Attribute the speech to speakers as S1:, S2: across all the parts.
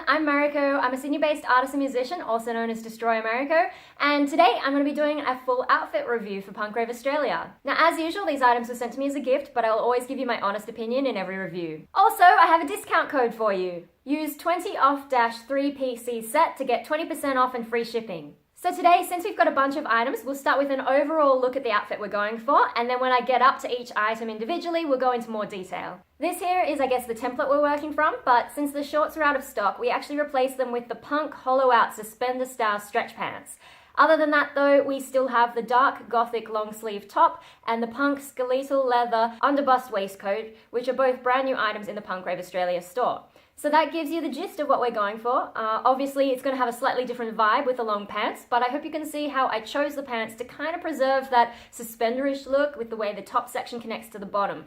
S1: I'm Mariko. I'm a Sydney-based artist and musician, also known as DestroyerMariko, and today I'm going to be doing a full outfit review for Punk Rave Australia. Now, as usual, these items were sent to me as a gift, but I'll always give you my honest opinion in every review. Also, I have a discount code for you. Use 20off-3PC set to get 20% off and free shipping. So today, since we've got a bunch of items, we'll start with an overall look at the outfit we're going for, and then when I get up to each item individually, we'll go into more detail. This here is, I guess, the template we're working from, but since the shorts are out of stock, we actually replaced them with the Punk Hollow Out Suspender Style Stretch Pants. Other than that though, we still have the dark gothic long sleeve top and the Punk Skeletal Leather Underbust Waistcoat, which are both brand new items in the Punk Rave Australia store. So that gives you the gist of what we're going for. Obviously, it's going to have a slightly different vibe with the long pants, but I hope you can see how I chose the pants to kind of preserve that suspenderish look with the way the top section connects to the bottom,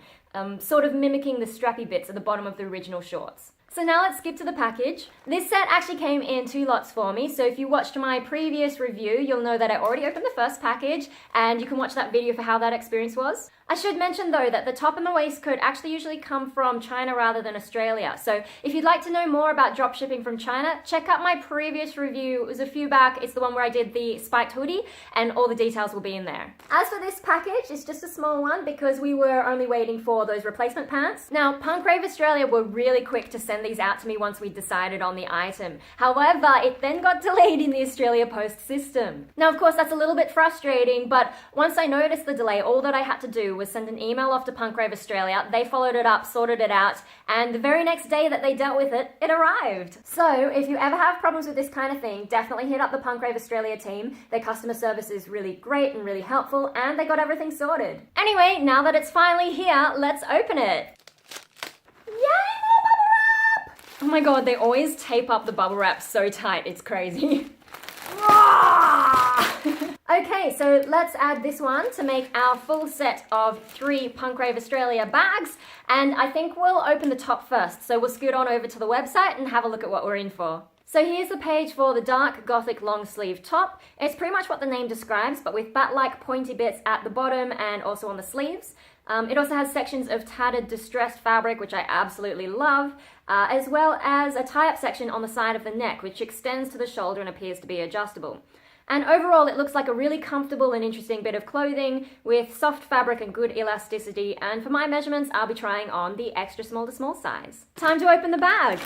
S1: sort of mimicking the strappy bits at the bottom of the original shorts. So now let's skip to the package. This set actually came in 2 lots for me, so if you watched my previous review, you'll know that I already opened the first package, and you can watch that video for how that experience was. I should mention though that the top and the waistcoat actually usually come from China rather than Australia, so if you'd like to know more about drop shipping from China, check out my previous review. It was a few back. It's the one where I did the spiked hoodie, and all the details will be in there. As for this package, it's just a small one because we were only waiting for those replacement pants. Now, Punk Rave Australia were really quick to send these out to me once we decided on the item. However, it then got delayed in the Australia Post system. Now, of course, that's a little bit frustrating, but once I noticed the delay, all that I had to do was send an email off to Punk Rave Australia. They followed it up, sorted it out, and the very next day that they dealt with it, it arrived. So if you ever have problems with this kind of thing, definitely hit up the Punk Rave Australia team. Their customer service is really great and really helpful, and they got everything sorted. Anyway, now that it's finally here, let's open it. Yay, more bubble wrap! Oh my god, they always tape up the bubble wrap so tight, it's crazy. Okay, so let's add this one to make our full set of 3 Punk Rave Australia bags, and I think we'll open the top first, so we'll scoot on over to the website and have a look at what we're in for. So here's the page for the dark gothic long sleeve top. It's pretty much what the name describes, but with bat-like pointy bits at the bottom and also on the sleeves. It also has sections of tattered distressed fabric, which I absolutely love, as well as a tie-up section on the side of the neck, which extends to the shoulder and appears to be adjustable. And overall, it looks like a really comfortable and interesting bit of clothing with soft fabric and good elasticity, and for my measurements, I'll be trying on the extra small to small size. Time to open the bag!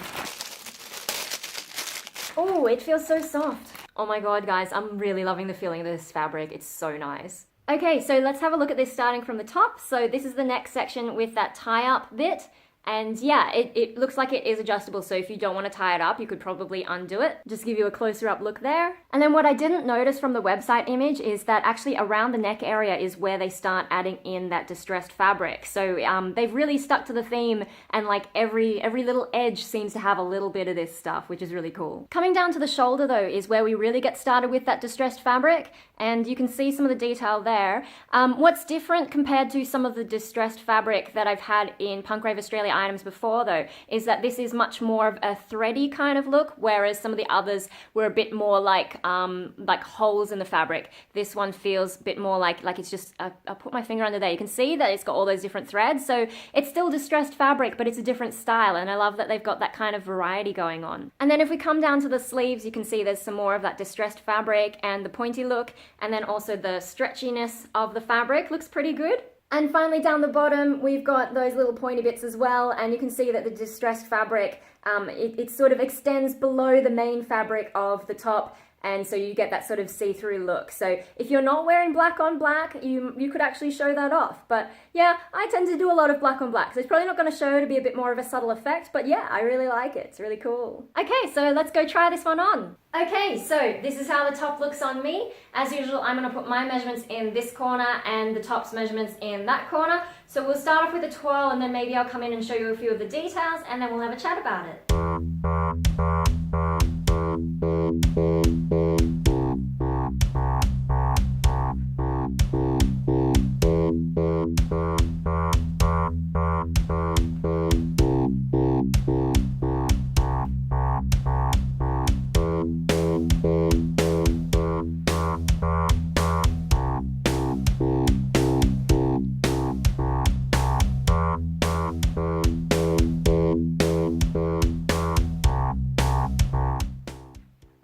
S1: Oh, it feels so soft. Oh my god, guys, I'm really loving the feeling of this fabric. It's so nice. Okay, so let's have a look at this starting from the top. So this is the neck section with that tie-up bit. And yeah, it looks like it is adjustable, so if you don't want to tie it up, you could probably undo it. Just give you a closer up look there. And then what I didn't notice from the website image is that actually around the neck area is where they start adding in that distressed fabric. So they've really stuck to the theme, and like every little edge seems to have a little bit of this stuff, which is really cool. Coming down to the shoulder though is where we really get started with that distressed fabric, and you can see some of the detail there. What's different compared to some of the distressed fabric that I've had in Punk Rave Australia items before though, is that this is much more of a thready kind of look, whereas some of the others were a bit more like holes in the fabric. This one feels a bit more like it's just, I'll put my finger under there. You can see that it's got all those different threads, so it's still distressed fabric, but it's a different style, and I love that they've got that kind of variety going on. And then if we come down to the sleeves, you can see there's some more of that distressed fabric and the pointy look, and then also the stretchiness of the fabric looks pretty good. And finally down the bottom, we've got those little pointy bits as well, and you can see that the distressed fabric, it sort of extends below the main fabric of the top, and so you get that sort of see-through look. So if you're not wearing black on black, you could actually show that off. But yeah, I tend to do a lot of black on black, so it's probably not going to show to be a bit more of a subtle effect, but yeah, I really like it. It's really cool. Okay, so let's go try this one on. Okay, so this is how the top looks on me. As usual, I'm going to put my measurements in this corner and the top's measurements in that corner. So we'll start off with a twirl, and then maybe I'll come in and show you a few of the details, and then we'll have a chat about it.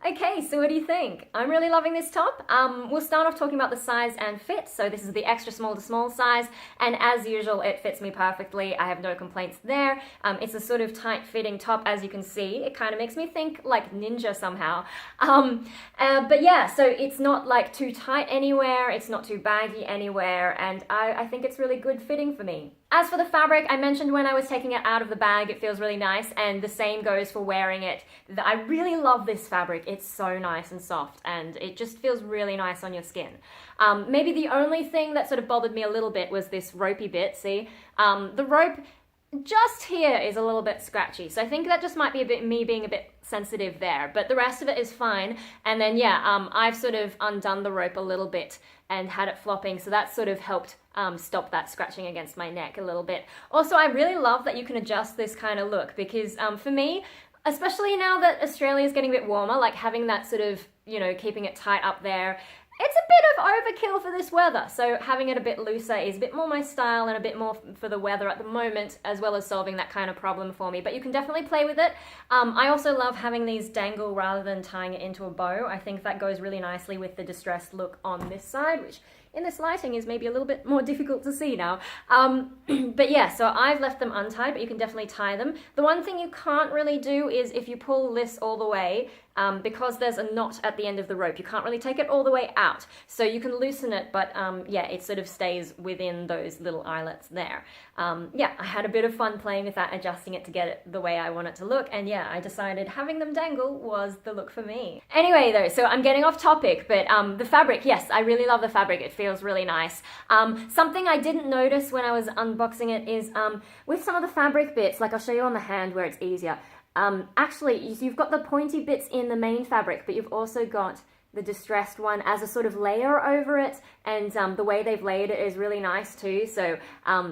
S1: Okay, so what do you think? I'm really loving this top. We'll start off talking about the size and fit. So this is the extra small to small size, and as usual, it fits me perfectly. I have no complaints there. It's a sort of tight fitting top, as you can see. It kind of makes me think like ninja somehow. But yeah, so it's not like too tight anywhere, it's not too baggy anywhere, and I think it's really good fitting for me. As for the fabric, I mentioned when I was taking it out of the bag, it feels really nice, and the same goes for wearing it. I really love this fabric. It's so nice and soft, and it just feels really nice on your skin. Maybe the only thing that sort of bothered me a little bit was this ropey bit, see? The rope just here is a little bit scratchy, so I think that just might be a bit me being a bit sensitive there, but the rest of it is fine. And then yeah, I've sort of undone the rope a little bit and had it flopping, so that sort of helped stop that scratching against my neck a little bit. Also, I really love that you can adjust this kind of look, because for me, especially now that Australia is getting a bit warmer, like having that sort of, you know, keeping it tight up there, it's a bit of overkill for this weather, so having it a bit looser is a bit more my style and a bit more for the weather at the moment, as well as solving that kind of problem for me. But you can definitely play with it. I also love having these dangle rather than tying it into a bow. I think that goes really nicely with the distressed look on this side, which in this lighting is maybe a little bit more difficult to see now. But yeah, so I've left them untied, but you can definitely tie them. The one thing you can't really do is if you pull this all the way, because there's a knot at the end of the rope, you can't really take it all the way out. So you can loosen it, but yeah, it sort of stays within those little eyelets there. Yeah, I had a bit of fun playing with that, adjusting it to get it the way I want it to look, and yeah, I decided having them dangle was the look for me. Anyway though, so I'm getting off topic, but the fabric, yes, I really love the fabric. It feels really nice. Something I didn't notice when I was unboxing it is with some of the fabric bits, like I'll show you on the hand where it's easier. Actually, you've got the pointy bits in the main fabric, but you've also got the distressed one as a sort of layer over it, and the way they've layered it is really nice too, so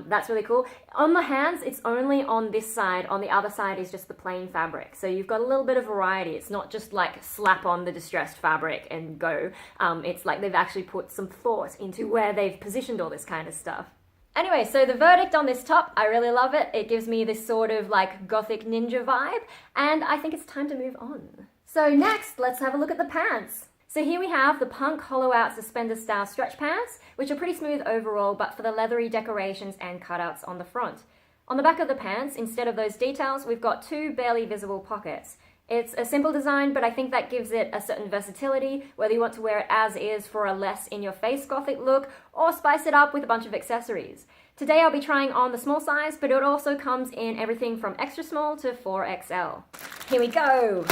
S1: that's really cool. On the hands, it's only on this side. On the other side is just the plain fabric, so you've got a little bit of variety. It's not just like slap on the distressed fabric and go. It's like they've actually put some thought into where they've positioned all this kind of stuff. Anyway, so the verdict on this top, I really love it. It gives me this sort of like gothic ninja vibe, and I think it's time to move on. So next, let's have a look at the pants. So here we have the punk hollow out suspender style stretch pants, which are pretty smooth overall, but for the leathery decorations and cutouts on the front. On the back of the pants, instead of those details, we've got two barely visible pockets. It's a simple design, but I think that gives it a certain versatility, whether you want to wear it as is for a less in-your-face gothic look, or spice it up with a bunch of accessories. Today I'll be trying on the small size, but it also comes in everything from extra small to 4XL. Here we go!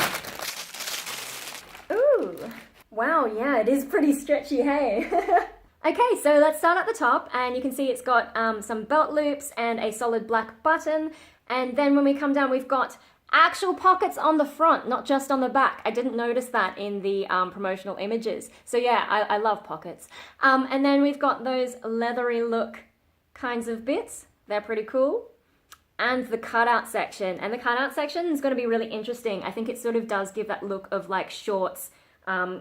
S1: Ooh! Wow, yeah, it is pretty stretchy, hey? Okay, so let's start at the top, and you can see it's got some belt loops and a solid black button, and then when we come down we've got actual pockets on the front, not just on the back. I didn't notice that in the promotional images. So yeah, I love pockets. And then we've got those leathery look kinds of bits. They're pretty cool. And the cutout section. And the cutout section is going to be really interesting. I think it sort of does give that look of like shorts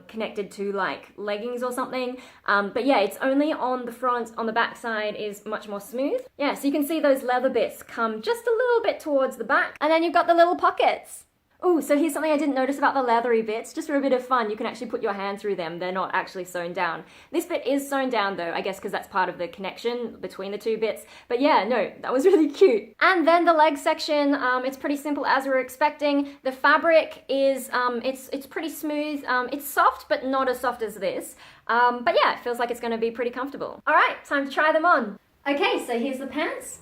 S1: connected to like leggings or something. But yeah, it's only on the front. On the back side is much more smooth. Yeah, so you can see those leather bits come just a little bit towards the back, and then you've got the little pockets. Ooh, so here's something I didn't notice about the leathery bits. Just for a bit of fun, you can actually put your hand through them. They're not actually sewn down. This bit is sewn down though, I guess because that's part of the connection between the two bits. But yeah, no, that was really cute. And then the leg section, it's pretty simple as we were expecting. The fabric is, it's pretty smooth. It's soft, but not as soft as this. But yeah, it feels like it's gonna be pretty comfortable. All right, time to try them on. Okay, so here's the pants.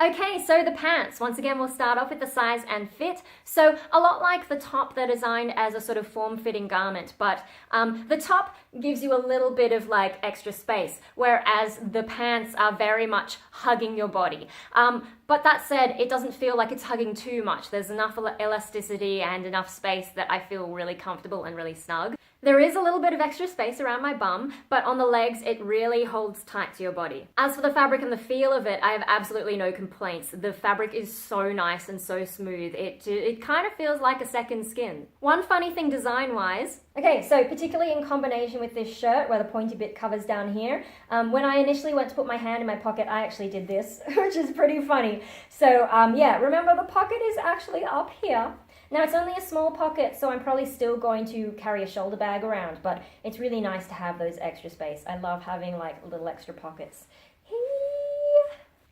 S1: Okay, so the pants. Once again, we'll start off with the size and fit. So a lot like the top, they're designed as a sort of form-fitting garment, but the top gives you a little bit of like extra space, whereas the pants are very much hugging your body. But that said, it doesn't feel like it's hugging too much. There's enough elasticity and enough space that I feel really comfortable and really snug. There is a little bit of extra space around my bum, but on the legs, it really holds tight to your body. As for the fabric and the feel of it, I have absolutely no complaints. The fabric is so nice and so smooth. It kind of feels like a second skin. One funny thing design-wise, okay, so particularly in combination with this shirt where the pointy bit covers down here, when I initially went to put my hand in my pocket, I actually did this, which is pretty funny. So yeah, remember the pocket is actually up here. Now it's only a small pocket, so I'm probably still going to carry a shoulder bag around, but it's really nice to have those extra space. I love having like little extra pockets.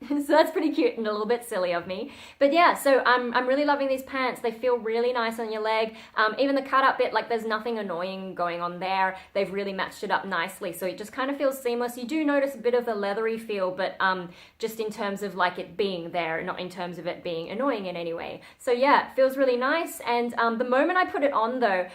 S1: So that's pretty cute and a little bit silly of me. But yeah, so I'm really loving these pants. They feel really nice on your leg. Even the cut up bit, like there's nothing annoying going on there. They've really matched it up nicely. So it just kind of feels seamless. You do notice a bit of the leathery feel, but just in terms of like it being there, not in terms of it being annoying in any way. So yeah, it feels really nice. And the moment I put it on though,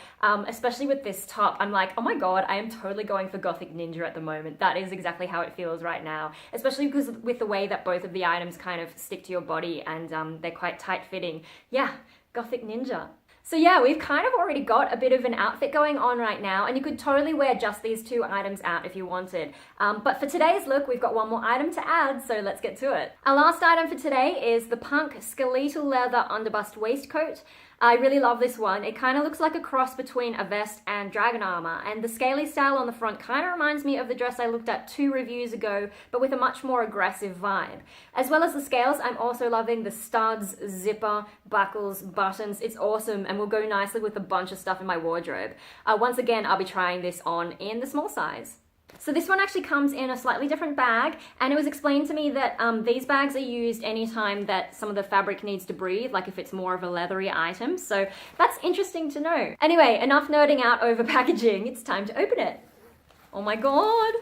S1: especially with this top, I'm like, oh my God, I am totally going for Gothic Ninja at the moment. That is exactly how it feels right now. Especially because with the way that both of the items kind of stick to your body and they're quite tight fitting. Yeah, Gothic Ninja. So yeah, we've kind of already got a bit of an outfit going on right now, and you could totally wear just these two items out if you wanted. But for today's look, we've got one more item to add, so let's get to it. Our last item for today is the Punk Skeletal Leather Underbust Waistcoat. I really love this one. It kind of looks like a cross between a vest and dragon armor, and the scaly style on the front kind of reminds me of the dress I looked at 2 reviews ago, but with a much more aggressive vibe. As well as the scales, I'm also loving the studs, zipper, buckles, buttons. It's awesome and will go nicely with a bunch of stuff in my wardrobe. Once again, I'll be trying this on in the small size. So this one actually comes in a slightly different bag, and it was explained to me that these bags are used anytime that some of the fabric needs to breathe, like if it's more of a leathery item. So that's interesting to know. Anyway, enough nerding out over packaging. It's time to open it. Oh my God.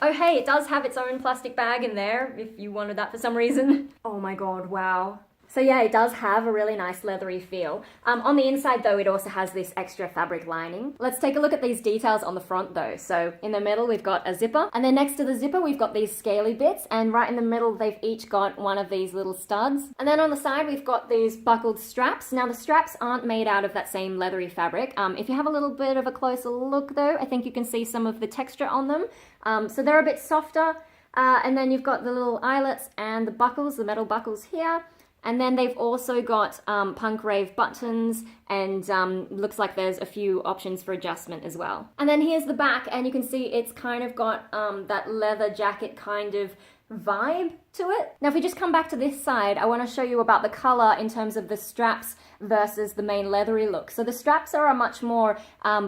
S1: Oh hey, it does have its own plastic bag in there if you wanted that for some reason. Oh my God, wow. So yeah, it does have a really nice leathery feel. On the inside though, it also has this extra fabric lining. Let's take a look at these details on the front though. So in the middle, we've got a zipper, and then next to the zipper, we've got these scaly bits, and right in the middle, they've each got one of these little studs. And then on the side, we've got these buckled straps. Now the straps aren't made out of that same leathery fabric. If you have a little bit of a closer look though, I think you can see some of the texture on them. So they're a bit softer. And then you've got the little eyelets and the buckles, the metal buckles here. And then they've also got Punk Rave buttons, and looks like there's a few options for adjustment as well. And then here's the back, and you can see it's kind of got that leather jacket kind of vibe to it. Now if we just come back to this side, I want to show you about the color in terms of the straps versus the main leathery look. So the straps are a much more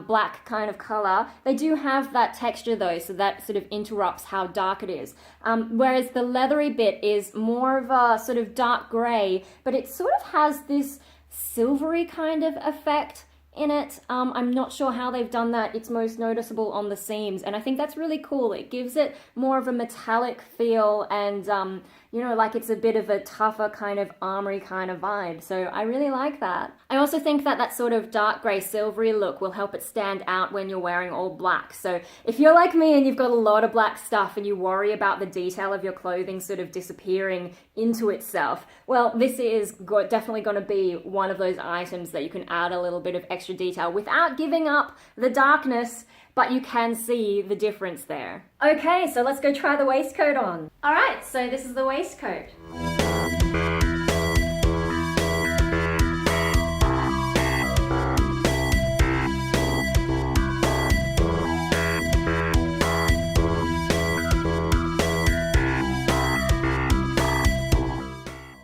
S1: black kind of color. They do have that texture though, so that sort of interrupts how dark it is. Whereas the leathery bit is more of a sort of dark gray, but it sort of has this silvery kind of effect in it. I'm not sure how they've done that. It's most noticeable on the seams, and I think that's really cool. It gives it more of a metallic feel, and you know, like it's a bit of a tougher kind of armory kind of vibe. So I really like that. I also think that that sort of dark grey silvery look will help it stand out when you're wearing all black. So if you're like me and you've got a lot of black stuff and you worry about the detail of your clothing sort of disappearing into itself, well, this is definitely going to be one of those items that you can add a little bit of extra detail without giving up the darkness, but you can see the difference there. Okay, so let's go try the waistcoat on. All right, so this is the waistcoat.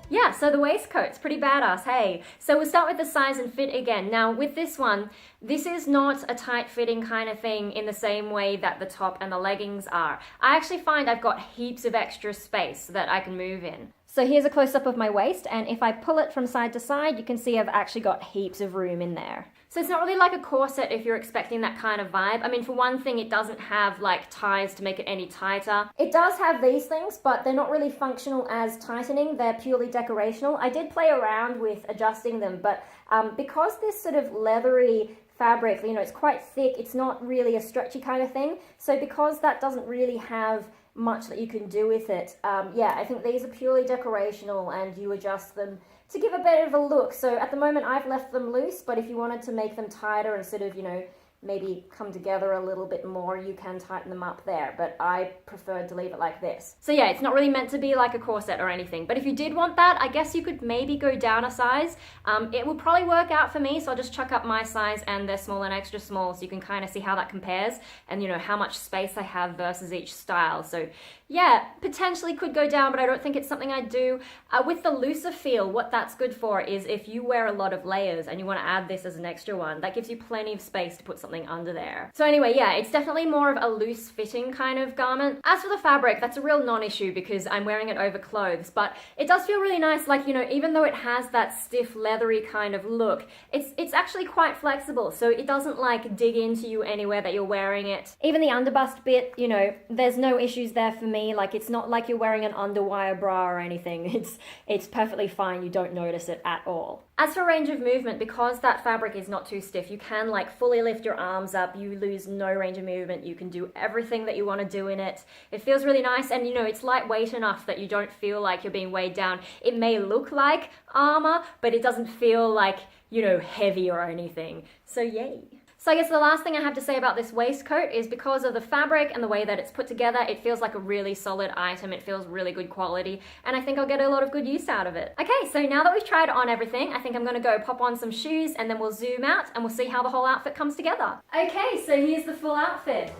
S1: Yeah, so the waistcoat's pretty badass, hey? So we'll start with the size and fit again. Now with this one, this is not a tight fitting kind of thing in the same way that the top and the leggings are. I actually find I've got heaps of extra space that I can move in. So here's a close-up of my waist, and if I pull it from side to side, you can see I've actually got heaps of room in there. So it's not really like a corset if you're expecting that kind of vibe. I mean, for one thing, it doesn't have like ties to make it any tighter. It does have these things, but they're not really functional as tightening. They're purely decorational. I did play around with adjusting them, but because this sort of leathery fabric, you know, it's quite thick. It's not really a stretchy kind of thing. So because that doesn't really have much that you can do with it, yeah, I think these are purely decorational and you adjust them to give a bit of a look. So at the moment I've left them loose, but if you wanted to make them tighter and sort of, you know, maybe come together a little bit more, you can tighten them up there, but I preferred to leave it like this. So yeah, it's not really meant to be like a corset or anything, but if you did want that, I guess you could maybe go down a size. It will probably work out for me, so I'll just chuck up my size and they're small and extra small, so you can kind of see how that compares and, you know, how much space I have versus each style. So yeah, potentially could go down, but I don't think it's something I'd do. With the looser feel, what that's good for is if you wear a lot of layers and you want to add this as an extra one, that gives you plenty of space to put something under there. So anyway, yeah, it's definitely more of a loose fitting kind of garment. As for the fabric, that's a real non-issue because I'm wearing it over clothes, but it does feel really nice. Like, you know, even though it has that stiff leathery kind of look, it's actually quite flexible, so it doesn't like dig into you anywhere that you're wearing it. Even the underbust bit, you know, there's no issues there for me. Like, it's not like you're wearing an underwire bra or anything. It's perfectly fine. You don't notice it at all. As for range of movement, because that fabric is not too stiff, you can like fully lift your arms up. You lose no range of movement. You can do everything that you want to do in it. It feels really nice, and you know, it's lightweight enough that you don't feel like you're being weighed down. It may look like armor, but it doesn't feel like, you know, heavy or anything. So yay. So I guess the last thing I have to say about this waistcoat is because of the fabric and the way that it's put together, it feels like a really solid item. It feels really good quality, and I think I'll get a lot of good use out of it. Okay, so now that we've tried on everything, I think I'm gonna go pop on some shoes and then we'll zoom out and we'll see how the whole outfit comes together. Okay, so here's the full outfit.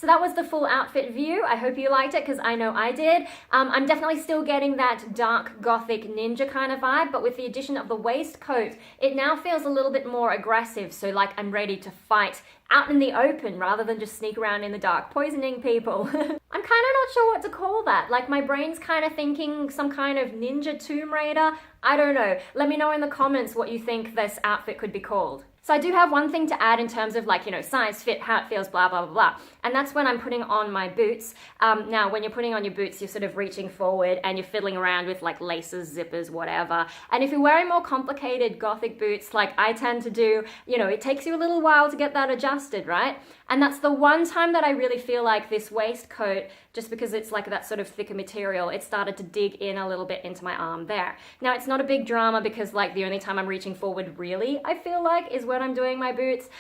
S1: So that was the full outfit view. I hope you liked it because I know I did. I'm definitely still getting that dark gothic ninja kind of vibe, but with the addition of the waistcoat, it now feels a little bit more aggressive. So like I'm ready to fight out in the open rather than just sneak around in the dark poisoning people. I'm kind of not sure what to call that. Like my brain's kind of thinking some kind of ninja Tomb Raider. I don't know. Let me know in the comments what you think this outfit could be called. So I do have one thing to add in terms of like, you know, size, fit, how it feels, blah, blah, blah, blah. And that's when I'm putting on my boots. Now, when you're putting on your boots, you're sort of reaching forward and you're fiddling around with like laces, zippers, whatever. And if you're wearing more complicated gothic boots like I tend to do, you know, it takes you a little while to get that adjusted, right? And that's the one time that I really feel like this waistcoat, just because it's like that sort of thicker material, it started to dig in a little bit into my arm there. Now, it's not a big drama because like the only time I'm reaching forward really, I feel like, is when I'm doing my boots.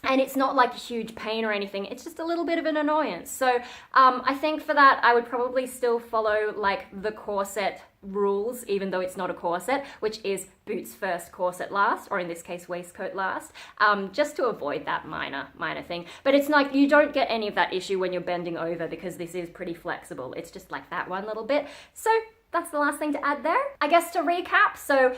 S1: And it's not like a huge pain or anything, it's just a little bit of an annoyance. So I think for that, I would probably still follow like the corset rules, even though it's not a corset, which is boots first, corset last, or in this case, waistcoat last, just to avoid that minor thing. But it's like, you don't get any of that issue when you're bending over because this is pretty flexible. It's just like that one little bit. So that's the last thing to add there. I guess to recap, so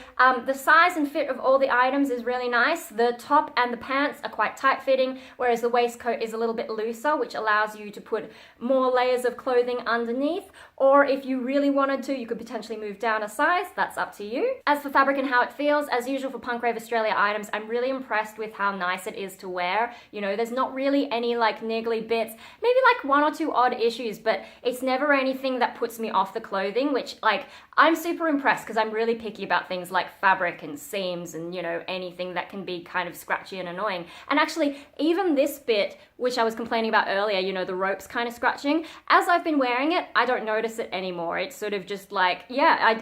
S1: the size and fit of all the items is really nice. The top and the pants are quite tight fitting, whereas the waistcoat is a little bit looser, which allows you to put more layers of clothing underneath. Or if you really wanted to, you could potentially move down a size. That's up to you. As for fabric and how it feels, as usual for Punk Rave Australia items, I'm really impressed with how nice it is to wear. You know, there's not really any like niggly bits, maybe like one or two odd issues, but it's never anything that puts me off the clothing, which like, I'm super impressed because I'm really picky about things like fabric and seams and, you know, anything that can be kind of scratchy and annoying. And actually, even this bit, which I was complaining about earlier, you know, the ropes kind of scratching, as I've been wearing it, I don't notice it anymore. It's sort of just like, yeah,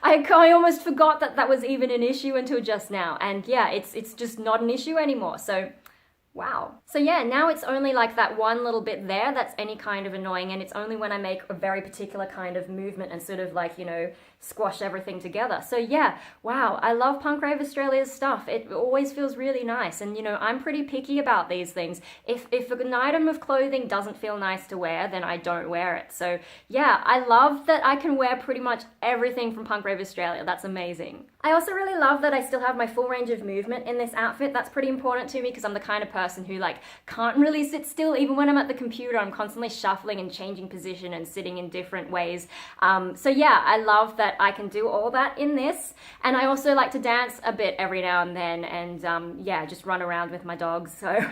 S1: I almost forgot that that was even an issue until just now. And yeah, it's just not an issue anymore. So wow. So yeah, now it's only like that one little bit there that's any kind of annoying, and it's only when I make a very particular kind of movement and sort of like, you know, squash everything together. So yeah, wow, I love Punk Rave Australia's stuff. It always feels really nice, and you know, I'm pretty picky about these things. If an item of clothing doesn't feel nice to wear, then I don't wear it. So yeah, I love that I can wear pretty much everything from Punk Rave Australia. That's amazing. I also really love that I still have my full range of movement in this outfit. That's pretty important to me because I'm the kind of person who like can't really sit still. Even when I'm at the computer, I'm constantly shuffling and changing position and sitting in different ways. So yeah, I love that I can do all that in this. And I also like to dance a bit every now and then, and yeah, just run around with my dogs. So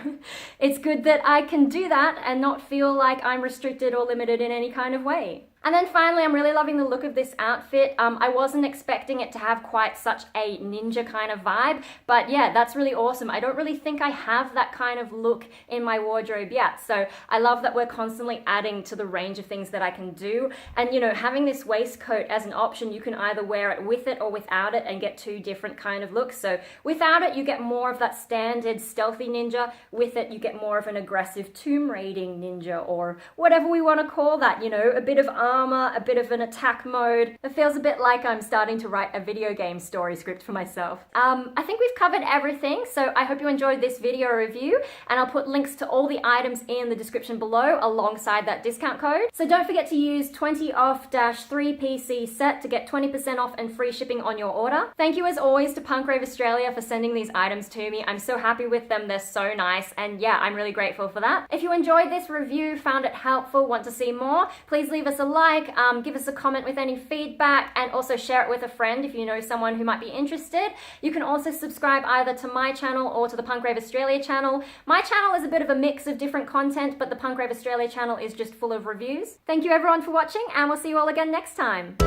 S1: it's good that I can do that and not feel like I'm restricted or limited in any kind of way. And then finally, I'm really loving the look of this outfit. I wasn't expecting it to have quite such a ninja kind of vibe, but yeah, that's really awesome. I don't really think I have that kind of look in my wardrobe yet, so I love that we're constantly adding to the range of things that I can do. And you know, having this waistcoat as an option, you can either wear it with it or without it and get two different kind of looks. So without it, you get more of that standard stealthy ninja. With it, you get more of an aggressive tomb raiding ninja, or whatever we want to call that, you know, a bit of armor, a bit of an attack mode. It feels a bit like I'm starting to write a video game story script for myself. I think we've covered everything, so I hope you enjoyed this video review, and I'll put links to all the items in the description below alongside that discount code. So don't forget to use 20 off -3PC set to get 20% off and free shipping on your order. Thank you as always to Punk Rave Australia for sending these items to me. I'm so happy with them, they're so nice, and yeah, I'm really grateful for that. If you enjoyed this review, found it helpful, want to see more, please leave us a like, give us a comment with any feedback, and also share it with a friend if you know someone who might be interested. You can also subscribe either to my channel or to the Punk Rave Australia channel. My channel is a bit of a mix of different content, but the Punk Rave Australia channel is just full of reviews. Thank you everyone for watching, and we'll see you all again next time.